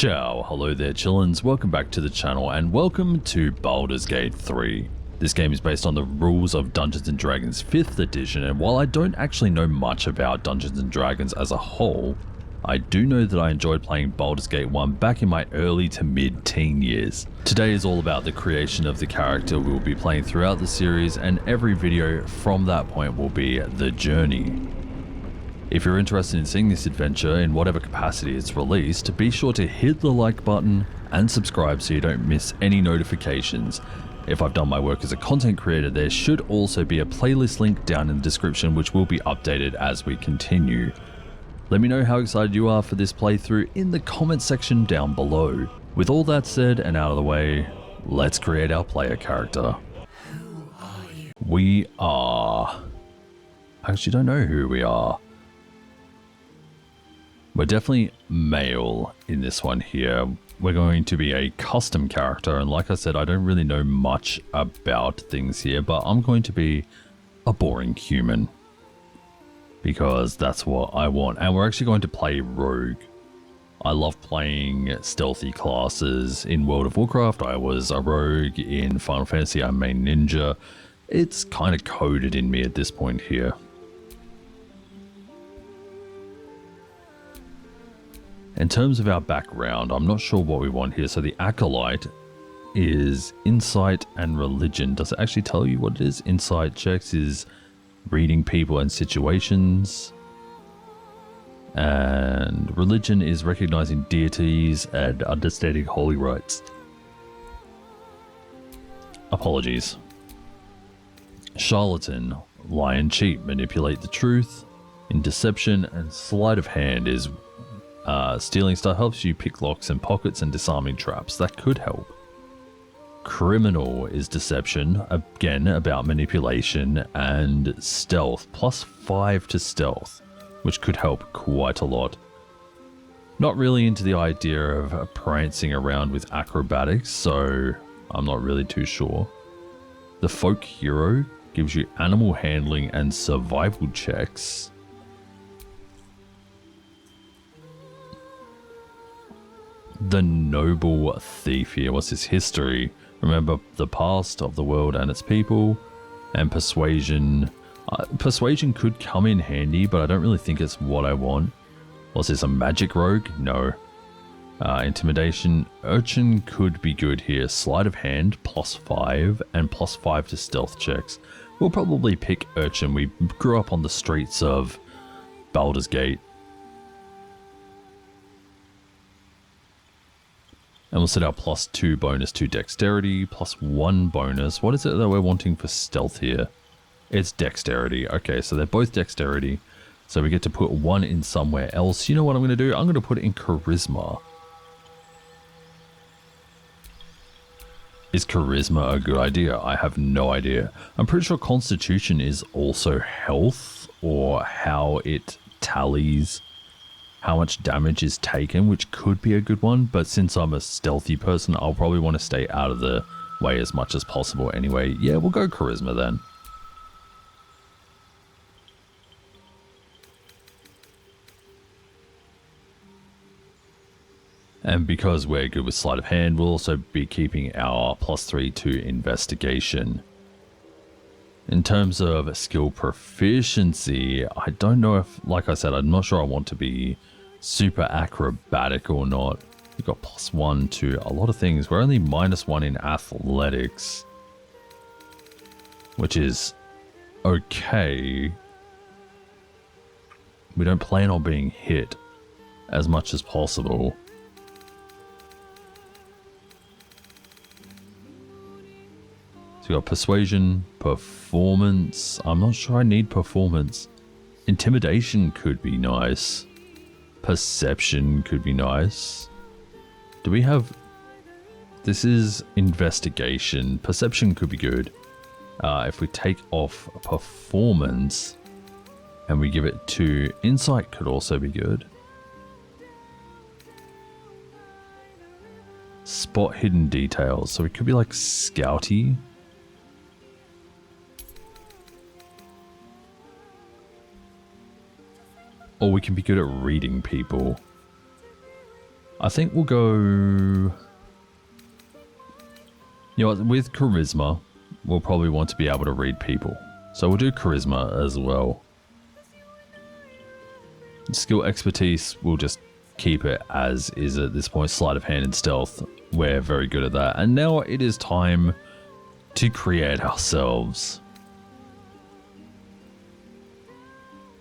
Ciao, hello there Chillainous, welcome back to the channel and welcome to Baldur's Gate 3. This game is based on the rules of Dungeons & Dragons 5th edition, and while I don't actually know much about Dungeons & Dragons as a whole, I do know that I enjoyed playing Baldur's Gate 1 back in my early to mid-teen years. Today is all about the creation of the character we will be playing throughout the series, and every video from that point will be the journey. If you're interested in seeing this adventure in whatever capacity it's released, be sure to hit the like button and subscribe so you don't miss any notifications. If I've done my work as a content creator, there should also be a playlist link down in the description which will be updated as we continue. Let me know how excited you are for this playthrough in the comment section down below. With all that said and out of the way, let's create our player character. Who are you? We are... I actually don't know who we are. We're definitely male in this one here. We're going to be a custom character, and like I said, I don't really know much about things here, but I'm going to be a boring human. Because that's what I want. And we're actually going to play rogue. I love playing stealthy classes. In World of Warcraft, I was a rogue. In Final Fantasy, I'm a ninja. It's kind of coded in me at this point here. In terms of our background, I'm not sure what we want here. So the Acolyte is insight and religion. Does it actually tell you what it is? Insight checks is reading people and situations. And religion is recognizing deities and understanding holy rites. Apologies. Charlatan, lie and cheat, manipulate the truth. In deception, and sleight of hand is stealing stuff, helps you pick locks and pockets and disarming traps. That could help. Criminal is deception, again about manipulation, and stealth, +5 to stealth, which could help quite a lot. Not really into the idea of prancing around with acrobatics, so I'm not really too sure. The folk hero gives you animal handling and survival checks. The noble thief here. What's his history? Remember the past of the world and its people. And persuasion. Persuasion could come in handy, but I don't really think it's what I want. Was this a magic rogue? No. Intimidation. Urchin could be good here. Sleight of hand, +5, and +5 to stealth checks. We'll probably pick Urchin. We grew up on the streets of Baldur's Gate. And we'll set our +2 bonus to dexterity, +1 bonus. What is it that we're wanting for stealth here? It's dexterity. Okay, so they're both dexterity. So we get to put one in somewhere else. You know what I'm going to do? I'm going to put it in charisma. Is charisma a good idea? I have no idea. I'm pretty sure constitution is also health, or how it tallies how much damage is taken, which could be a good one, but since I'm a stealthy person, I'll probably want to stay out of the way as much as possible anyway. Yeah, we'll go charisma then. And because we're good with sleight of hand, we'll also be keeping our +3 to investigation. In terms of skill proficiency, I don't know if, like I said, I'm not sure I want to be super acrobatic or not. We've got +1 to a lot of things. We're only -1 in athletics, which is okay. We don't plan on being hit as much as possible. So we got persuasion, performance. I'm not sure I need performance. Intimidation could be nice. Perception could be nice. Do we have... This is investigation. Perception could be good. If we take off performance and we give it to insight, could also be good. Spot hidden details. So we could be like scouty. Or we can be good at reading people. I think we'll go... You know what, with charisma, we'll probably want to be able to read people. So we'll do charisma as well. Skill expertise, we'll just keep it as is at this point. Sleight of hand and stealth, we're very good at that. And now it is time to create ourselves.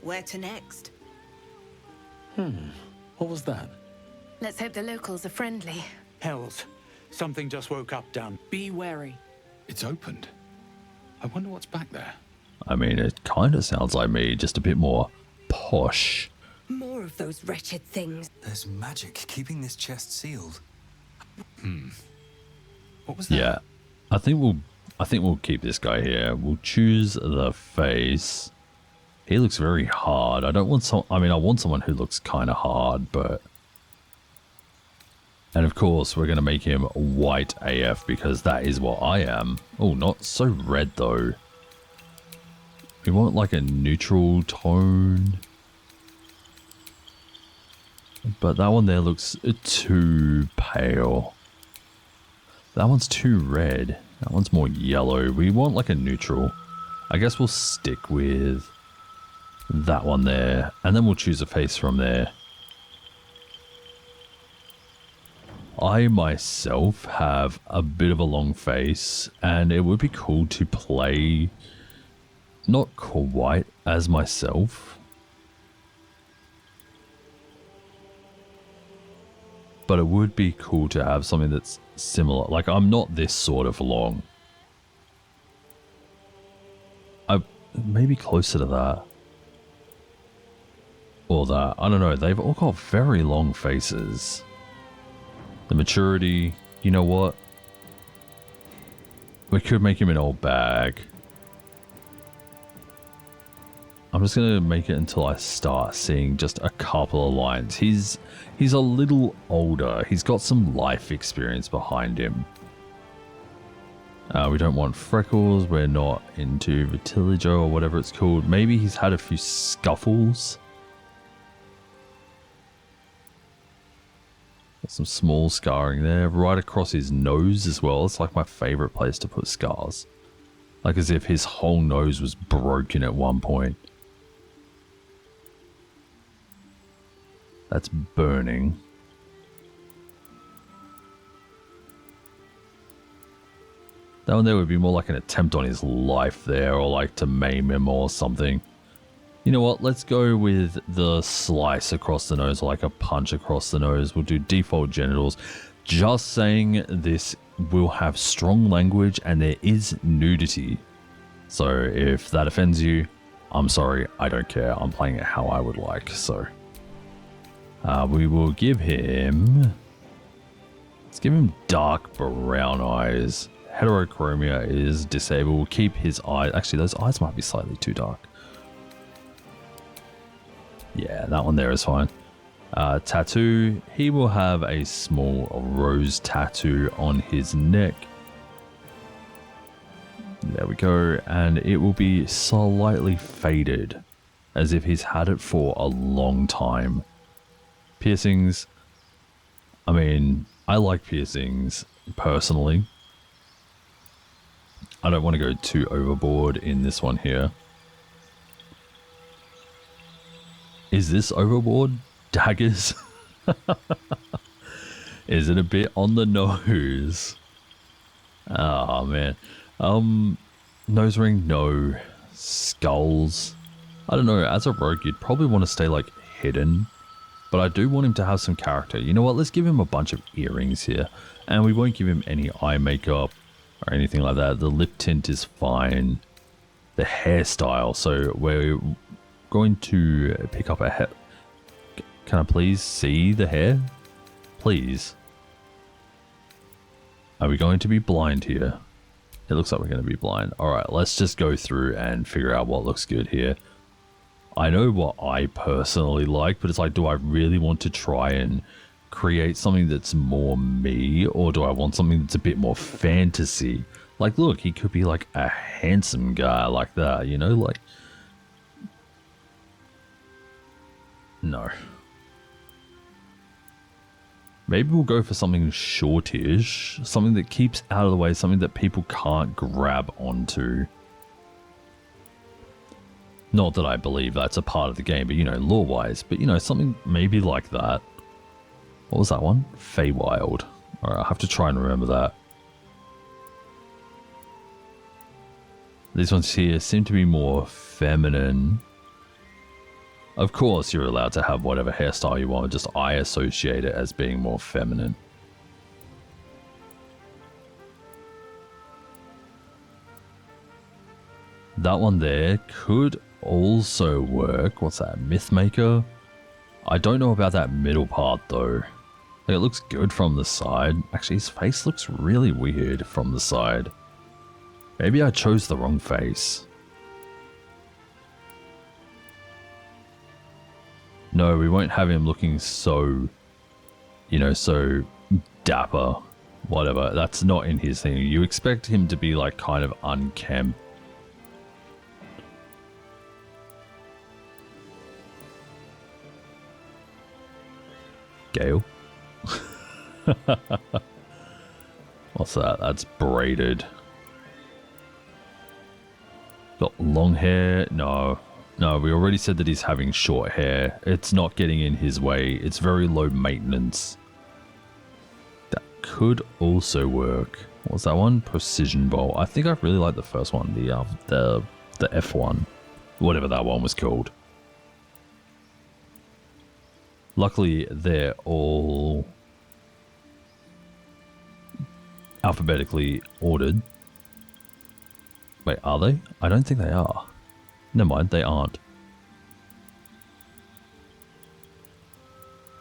Where to next? What was that? Let's hope the locals are friendly. Hells. Something just woke up down. Be wary. It's opened. I wonder what's back there. I mean, it kind of sounds like me, just a bit more posh. More of those wretched things. There's magic keeping this chest sealed. What was that? Yeah, I think we'll keep this guy here. We'll choose the face. He looks very hard. I don't want some. I mean, I want someone who looks kind of hard, but. And of course, we're gonna make him white AF because that is what I am. Oh, not so red though. We want like a neutral tone. But that one there looks too pale. That one's too red. That one's more yellow. We want like a neutral. I guess we'll stick with that one there. And then we'll choose a face from there. I myself have a bit of a long face. And it would be cool to play not quite as myself. But it would be cool to have something that's similar. Like, I'm not this sort of long. Maybe closer to that. Or that. I don't know. They've all got very long faces. The maturity. You know what? We could make him an old bag. I'm just going to make it until I start seeing just a couple of lines. He's a little older. He's got some life experience behind him. We don't want freckles. We're not into vitiligo or whatever it's called. Maybe he's had a few scuffles. Got some small scarring there. Right across his nose as well. It's like my favorite place to put scars. Like as if his whole nose was broken at one point. That's burning. That one there would be more like an attempt on his life there, or like to maim him or something. You know what? Let's go with the slice across the nose, or like a punch across the nose. We'll do default genitals. Just saying, this will have strong language and there is nudity. So if that offends you, I'm sorry. I don't care. I'm playing it how I would like. So we will give him... Let's give him dark brown eyes. Heterochromia is disabled. We'll keep his eyes. Actually, those eyes might be slightly too dark. Yeah, that one there is fine. Tattoo. He will have a small rose tattoo on his neck. There we go. And it will be slightly faded, as if he's had it for a long time. Piercings. I mean, I like piercings personally. I don't want to go too overboard in this one here. Is this overboard? Daggers? Is it a bit on the nose? Oh man. Nose ring? No. Skulls? I don't know. As a rogue, you'd probably want to stay like hidden. But I do want him to have some character. You know what? Let's give him a bunch of earrings here. And we won't give him any eye makeup or anything like that. The lip tint is fine. The hairstyle. So we're going to pick up a hair. Can I please see the hair? Please. Are we going to be blind here? It looks like we're going to be blind. Alright, let's just go through and figure out what looks good here. I know what I personally like, but it's like, do I really want to try and create something that's more me, or do I want something that's a bit more fantasy? Like, look, he could be like a handsome guy like that, you know, like... No. Maybe we'll go for something shortish, something that keeps out of the way, something that people can't grab onto. Not that I believe that's a part of the game, but you know, lore-wise. But you know, something maybe like that. What was that one? Feywild. Alright, I'll have to try and remember that. These ones here seem to be more feminine. Of course, you're allowed to have whatever hairstyle you want, just I associate it as being more feminine. That one there could also work. What's that? Mythmaker? I don't know about that middle part though. Like, it looks good from the side. Actually, his face looks really weird from the side. Maybe I chose the wrong face. No, we won't have him looking so, you know, so dapper. Whatever. That's not in his thing. You expect him to be like kind of unkempt. Gale? What's that? That's braided. Got long hair? No. No, we already said that he's having short hair. It's not getting in his way. It's very low maintenance. That could also work. What's that one? Precision bow. I think I really like the first one. The F1. Whatever that one was called. Luckily, they're all alphabetically ordered. Wait, are they? I don't think they are. Never mind, they aren't.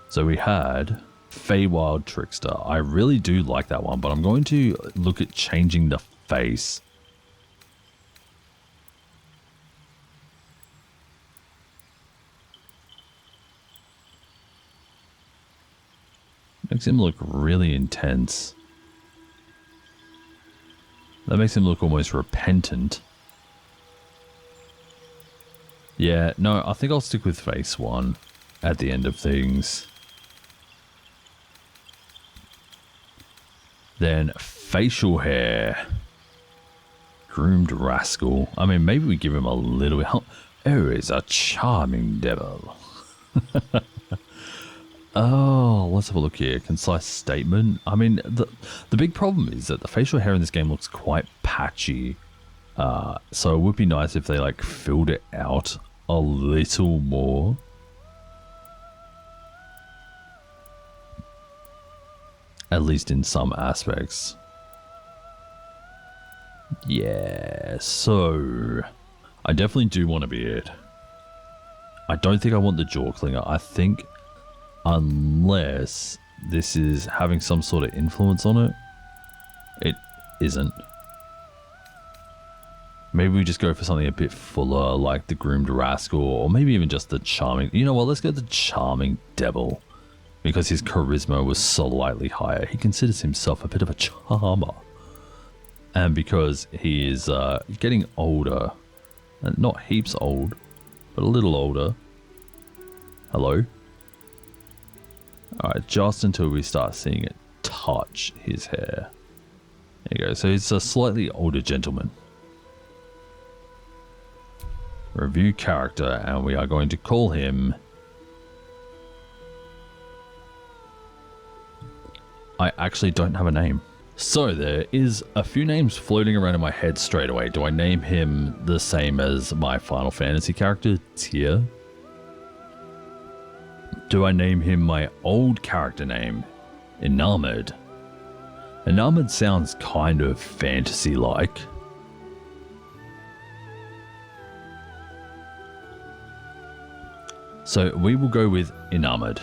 So we had Feywild Trickster. I really do like that one, but I'm going to look at changing the face. Makes him look really intense. That makes him look almost repentant. Yeah, no, I think I'll stick with face one at the end of things. Then facial hair. Groomed rascal. I mean, maybe we give him a little bit. Oh, he's a charming devil. Oh, let's have a look here. Concise statement. I mean, the big problem is that the facial hair in this game looks quite patchy. So it would be nice if they like filled it out a little more. At least in some aspects. Yeah, so I definitely do want a beard. I don't think I want the jaw clinger. I think unless this is having some sort of influence on it, it isn't. Maybe we just go for something a bit fuller, like the groomed rascal, or maybe even just the charming. You know what? Let's go the charming devil, because his charisma was slightly higher. He considers himself a bit of a charmer, and because he is getting older, and not heaps old, but a little older. Hello. All right, just until we start seeing it touch his hair. There you go. So he's a slightly older gentleman. Review character, and we are going to call him... I actually don't have a name. So there is a few names floating around in my head straight away. Do I name him the same as my Final Fantasy character, Tyr? Do I name him my old character name, Enamored? Enamored sounds kind of fantasy-like. So we will go with Enamored.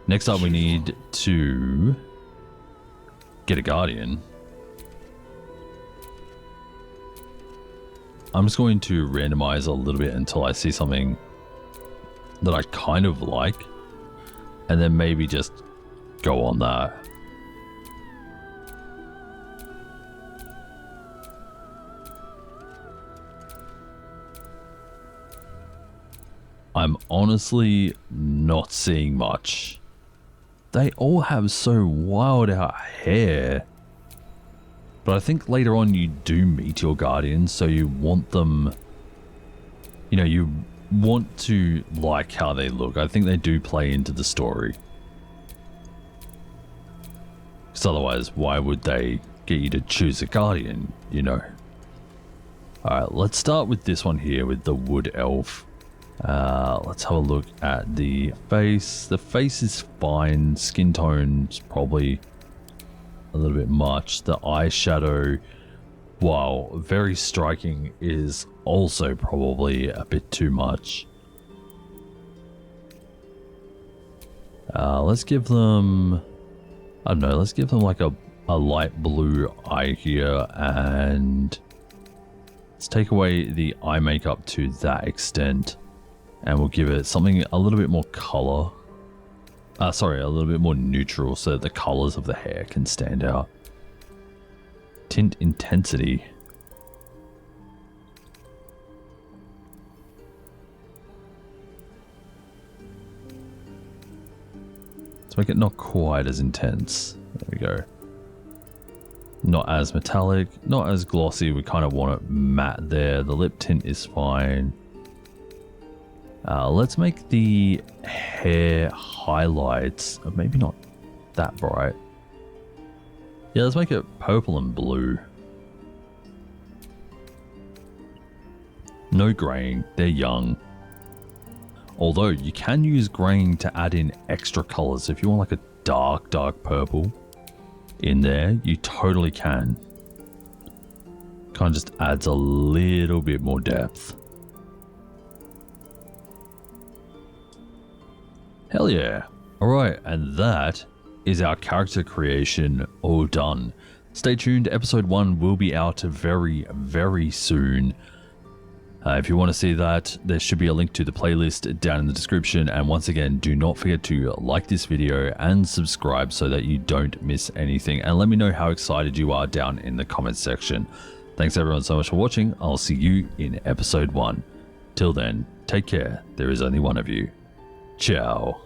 Next up we need to get a guardian. I'm just going to randomize a little bit until I see something that I kind of like, and then maybe just go on that. I I'm honestly not seeing much. They all have so wild out hair. But I think later on you do meet your guardians, so you want them, you know, you want to like how they look. I think they do play into the story. Because otherwise, why would they get you to choose a guardian, you know? Alright, let's start with this one here with the wood elf. Let's have a look at the face. The face is fine. Skin tone's probably a little bit much. The eyeshadow, while very striking, is also probably a bit too much. Let's give them, I don't know, let's give them like a light blue eye here, and let's take away the eye makeup to that extent, and we'll give it something a little bit more color. Sorry, a little bit more neutral so that the colors of the hair can stand out. Tint intensity. Let's make it not quite as intense. There we go. Not as metallic, not as glossy. We kind of want it matte there. The lip tint is fine. Let's make the hair highlights maybe not that bright. Yeah, let's make it purple and blue. No graying, they're young. Although you can use graying to add in extra colors. If you want like a dark purple in there, you totally can. Kind of just adds a little bit more depth. Hell yeah. Alright, and that is our character creation all done. Stay tuned, episode 1 will be out very soon. If you want to see that, there should be a link to the playlist down in the description. And once again, do not forget to like this video and subscribe so that you don't miss anything. And let me know how excited you are down in the comments section. Thanks everyone so much for watching. I'll see you in episode 1. Till then, take care. There is only one of you. Ciao.